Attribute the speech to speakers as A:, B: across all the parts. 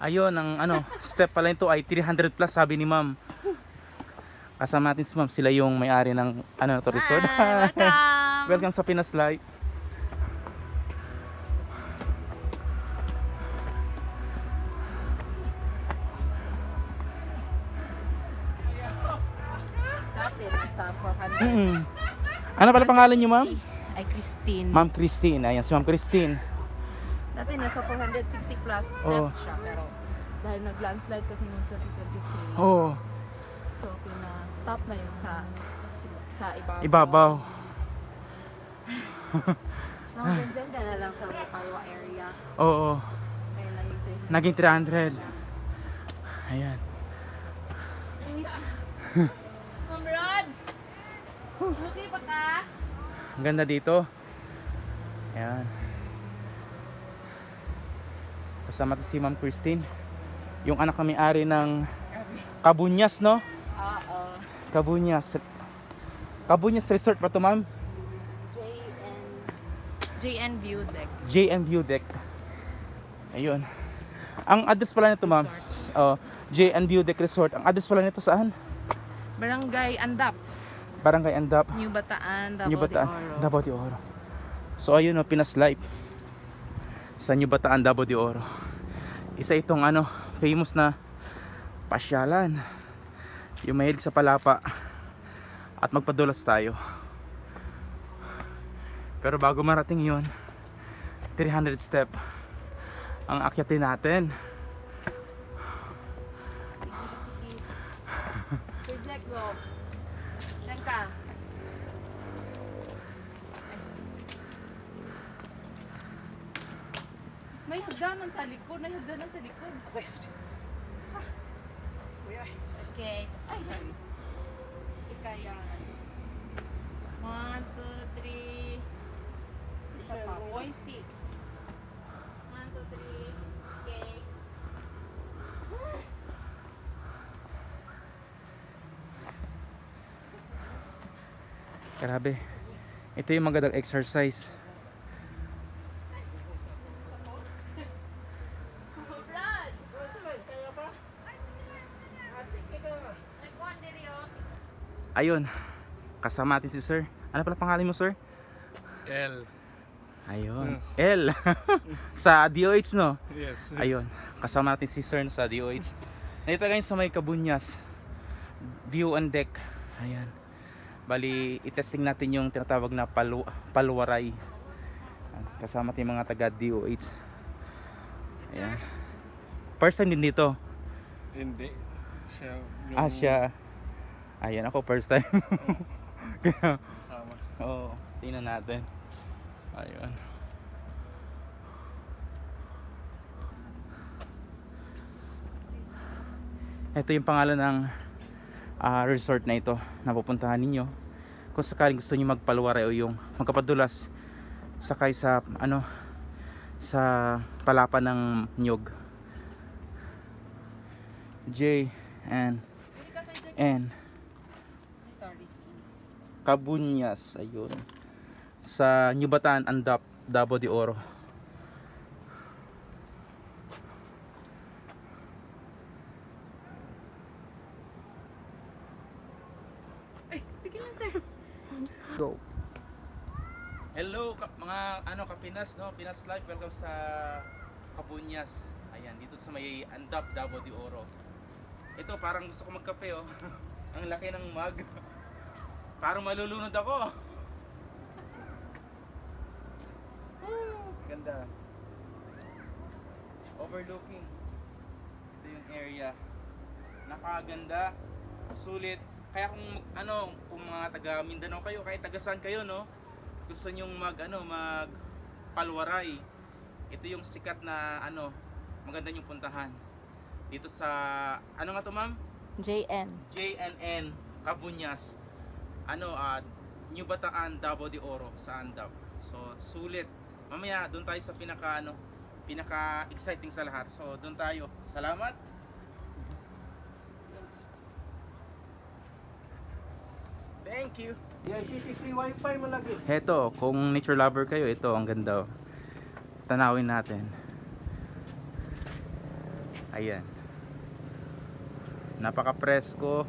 A: Ayun, ang ano, step pala ito ay 300 plus sabi ni ma'am. Kasama natin si ma'am, sila yung may-ari ng ano to resort.
B: Hi, welcome.
A: Welcome sa Pinas Life.
B: Dati nasa 400.
A: Ano pala pangalan niyo ma'am?
B: Ay, Christine.
A: Ma'am Christine. Ayan, si ma'am Christine.
B: Dati nasa 460 plus steps
A: Oh.
B: siya. Pero dahil nag-landslide kasi noong 2023.
A: Oh,
B: So, pina-stop na yun sa ibabaw.
A: ibabaw.
B: So, hanggang dyan ka na lang sa Mapalwa area.
A: Oo,
B: Kaya
A: naging 300. Ayan.
B: Ma'am Rod! Okay pa ka?
A: Ang ganda dito. Ayan. Kasama to si Ma'am Christine. Yung anak kami ari ng Cabuñas, no?
B: Oo.
A: Cabuñas. Cabuñas Resort pa to, ma'am?
B: JN View Deck.
A: JM View Deck. Ayun. Ang address pala nito, ma'am. JN View Deck Resort. Ang address pala nito saan?
B: Barangay Andap.
A: Barangay Andap.
B: New Bataan,
A: New
B: Davao de
A: Bataan.
B: Oro.
A: Davao de Oro. So ayun, no, Pinas Life. Sa New Bataan, Davao de Oro. Isa itong ano, famous na pasyalan. Yung mahilig sa palapa. At magpadulas tayo. Pero bago marating yon, 300 step ang akyatin natin.
B: Sir Jack, go. Diyan ka. May hagdanan sa likod. May hagdanan sa likod. Okay. Ay, sorry. Ika yan. 1, 2, 3. Isa pa. 0.6. 1, 2, 3. Okay.
A: Grabe. Ito yung magandang exercise.
B: Brad! Nagkuhan diri oh.
A: Ayun. Kasama natin si sir. Ano pala pangalan mo, sir?
C: L.
A: Ayun.
C: Yes.
A: L. Sa DOH, no?
C: Yes.
A: Ayun. Kasama natin si sir sa DOH. Nandito ngayon sa may Cabuñas. View on deck. Ayan. Bali, itesting natin yung tinatawag na palwaray. Kasama natin yung mga taga DOH. Ayan. First time din dito.
C: Hindi. Siya. Yung
A: Siya. Ayan, ako first time. Kaya,
C: Kasama.
A: oo, tingnan natin. Ayun. Ito yung pangalan ng resort na ito na pupuntahan ninyo. Kung sakaling gusto niyo magpalwaray o yung magkapadulas sakay sa ano sa palapa ng nyog. J and
B: Hindi ka, Sir Jack.
A: N
B: Sorry.
A: Cabuñas, ayun. Sa New Bataan, Andap, Davao de Oro.
B: Ay, sige lang, sir.
A: Go. Hello mga ano Kapinas, no? Pinas Live, welcome sa Cabuñas. Ayan, dito sa may Andap, Davao de Oro. Ito parang gusto ko magkape, oh. Ang laki ng mug. Parang malulunod ako. Ganda. Overlooking. Ito yung area. Napakaganda. Sulit. Kaya kung ano, kung mga taga Mindanao kayo, kahit taga saan kayo, no? Gusto nyong mag palwaray. Ito yung sikat na ano, maganda yung puntahan. Dito sa ano nga to, ma'am?
B: JN.
A: JNN Cabuñas. New Bataan, Davao de Oro sa Andap. So, sulit. Mamaya doon tayo sa pinaka exciting sa lahat. So, doon tayo. Salamat. Thank you.
C: free wifi malagi.
A: Heto, kung nature lover kayo, ito ang ganda. Tanawin natin. Ayan. Napaka-presko.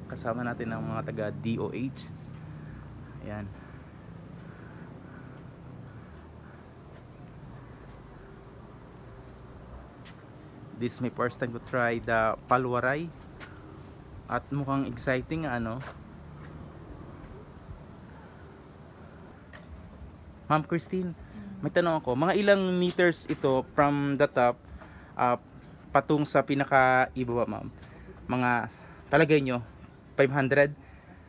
A: Kasama natin ang mga taga DOH. Ayan. This is my first time to try the palwaray. At mukhang exciting ano. Ma'am Christine, may tanong ako. Mga ilang meters ito from the top patung sa pinaka ibaba, ma'am? Mga palagay nyo 500?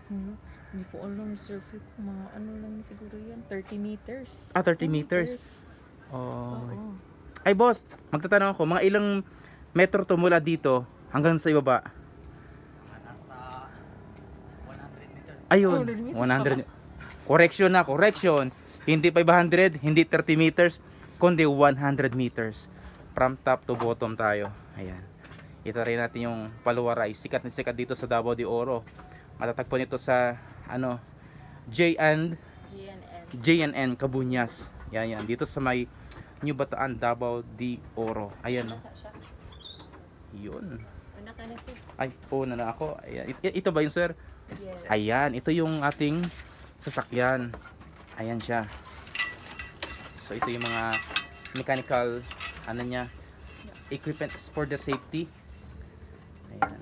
B: Hindi ko alam, sir. Mga ano lang siguro yan. 30 meters.
A: 30 meters. Oh.
B: Oo.
A: Ay boss, magtatanong ako, mga ilang metro to mula dito hanggang sa ibaba?
D: Nasa 100 meters.
A: Ayun,
B: 100 meters
A: 100. Correction. Hindi 500, hindi 30 meters, kundi 100 meters. From top to bottom tayo. Ayan. Ito rin natin yung Palwaray. Sikat na sikat dito sa Davao de Oro. Matatagpuan ito sa ano,
B: GNN.
A: JNN Cabuñas. Yan. Dito sa may New Bataan, Davao de Oro. Ayan, no. Yun.
B: Anak ka na, sir.
A: Ay, na ako. Ayan. Ito ba yun, sir?
B: Yes.
A: Ayan, ito yung ating sasakyan. Ayan siya. So ito yung mga mechanical ano niya, equipments for the safety. Ayan.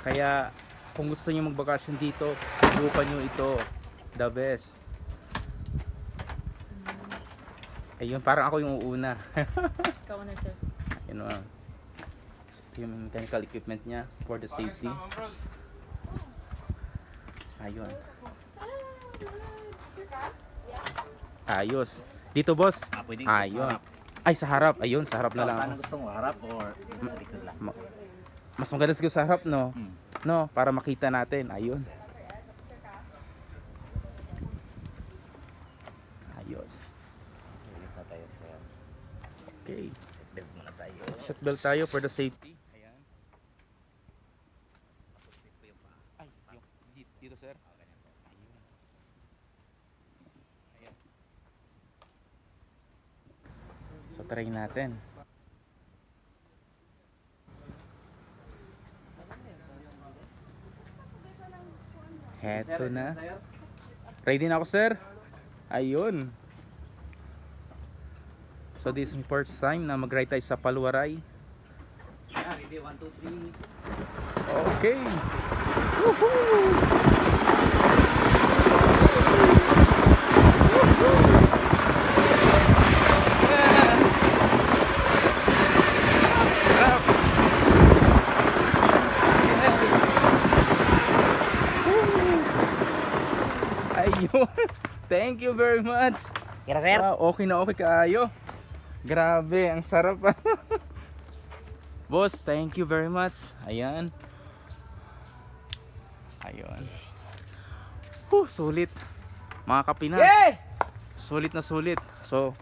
A: Kaya kung gusto niyo magbakasyon dito, subukan niyo ito. The best. Ayun, parang ako yung uuna.
B: Ikaw na, sir.
A: Ayun, ma'am. Ito yung mechanical equipment niya for the safety. Ayun. Ayos. Dito, boss.
D: Pwede
A: Ayun. Ay, sa harap. Ayun, sa harap na lang.
D: Saan
A: ako.
D: gusto mo? Harap or sa likod lang?
A: Mas maganda siguro sa harap, no?
D: Hmm.
A: No, para makita natin. Ayun. Ayos.
D: Ulit na tayo sa
A: Okay.
D: seatbelt muna tayo.
A: Seatbelt tayo for the safety. Ayan.
D: Tapos dito yung pa.
A: Ay, yung, dito, sir.
D: Ganyan po.
A: Ayun. Ayan. So, try natin. Heto na. Ready na ako, sir? Ayun. So, this is my first time na mag-ride tayo sa Palwaray.
D: Ready, 1, 2, 3.
A: Okay. Woohoo! Ayun. Thank you very much.
D: Kira sir?
A: Okay na okay kaayo. Grabe, ang sarap. Boss, thank you very much. Ayan. Ayun. Sulit. Mga kapinas. Sulit na sulit. So,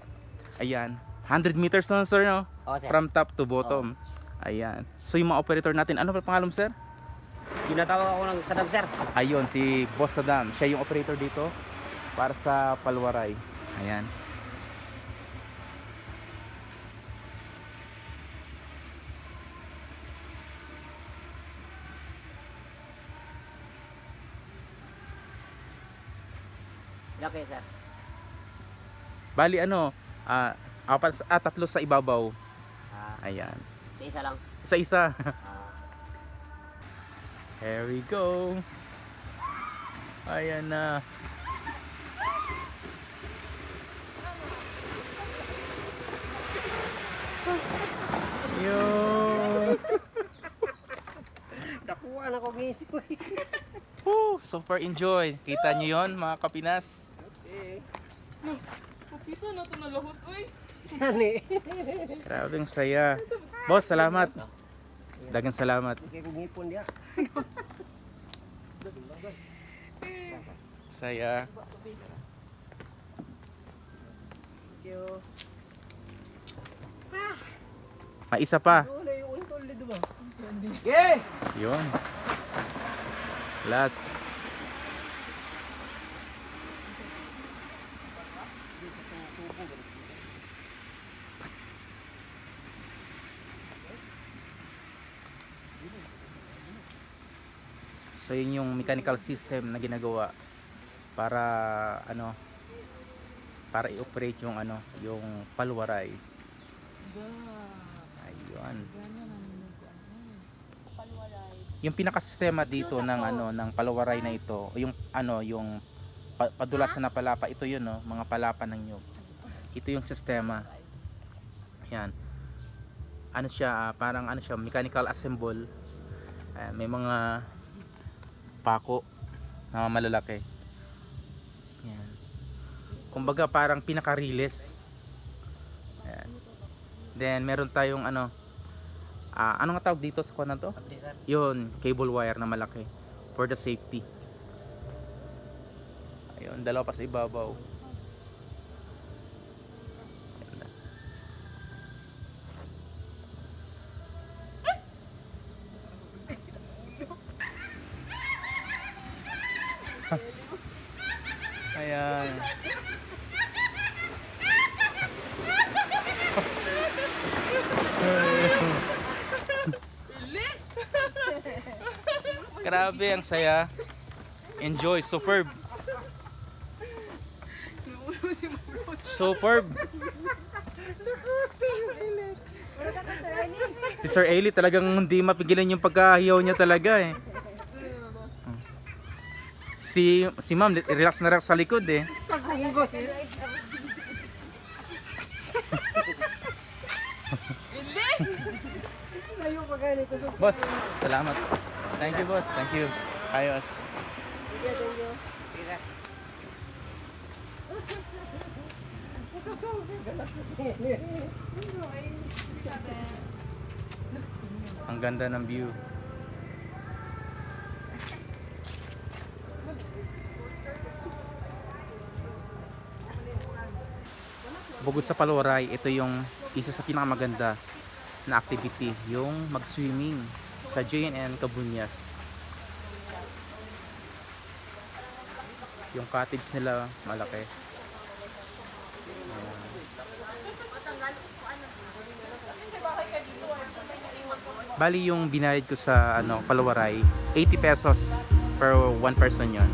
A: ayan. 100 meters na sir, no?
D: Oo sir.
A: From top to bottom. Ayan. So, yung mga operator natin, ano pa pangalan mo, sir?
D: Tinatawag ako ng Saddam sir.
A: Ayun, si Boss Saddam. Siya yung operator dito para sa Palwaray. Ayan.
D: Ilan kayo sir?
A: Bali ano, tatlo sa ibabaw.
D: Ah,
A: Ayan.
D: isa lang.
A: Isa-isa.
D: Ah,
A: Here we go. Ayan na. Yun.
D: nakuha na ko ngisi ko.
A: Super enjoy. Kita nyo yon mga kapinas.
B: Kapito na ito nalahos, uy.
D: Ani.
A: Grabe ang saya. Boss, salamat. Dagang salamat.
D: Kaya kung ngipon dia.
A: Saya.
B: Thank you.
A: May isa pa.
D: Wala yung untol dito ba?
A: Yun. Last. So yun yung mechanical system na ginagawa para ano, para i-operate yung ano, yung palwaray. Ayun. Yung pinaka-sistema dito ng ano, ng palwaray na ito, yung ano, yung padulasan na palapa, ito yun, no, mga palapa ng nyug. Ito yung sistema. Ayan. Ano siya, parang ano siya, mechanical assemble. Ayan, may mga pako na malalaki. Ayan. Kumbaga parang pinaka-release. Ayan. Then meron tayong ano, ano nga tawag dito sa kuwan na to? Yun, cable wire na malaki for the safety. Ayun, dalawa pa sa ibabaw. Ganda. Ayan. Grabe, ang saya. Enjoy, superb. Superb. Si Sir Ailey talagang hindi mapigilan yung pagkahiyaw niya talaga eh. Si Ma'am, relax na relax sa likod eh. Boss, salamat. Thank you, boss. Thank you. Ayos. Ang ganda ng view. Bukod sa palwaray, ito yung isa sa pinakamaganda na activity, yung mag-swimming sa JNN Cabuñas. Yung cottage nila malaki. Ayan. Bali yung binayad ko sa ano, palwaray, 80 pesos per one person yon.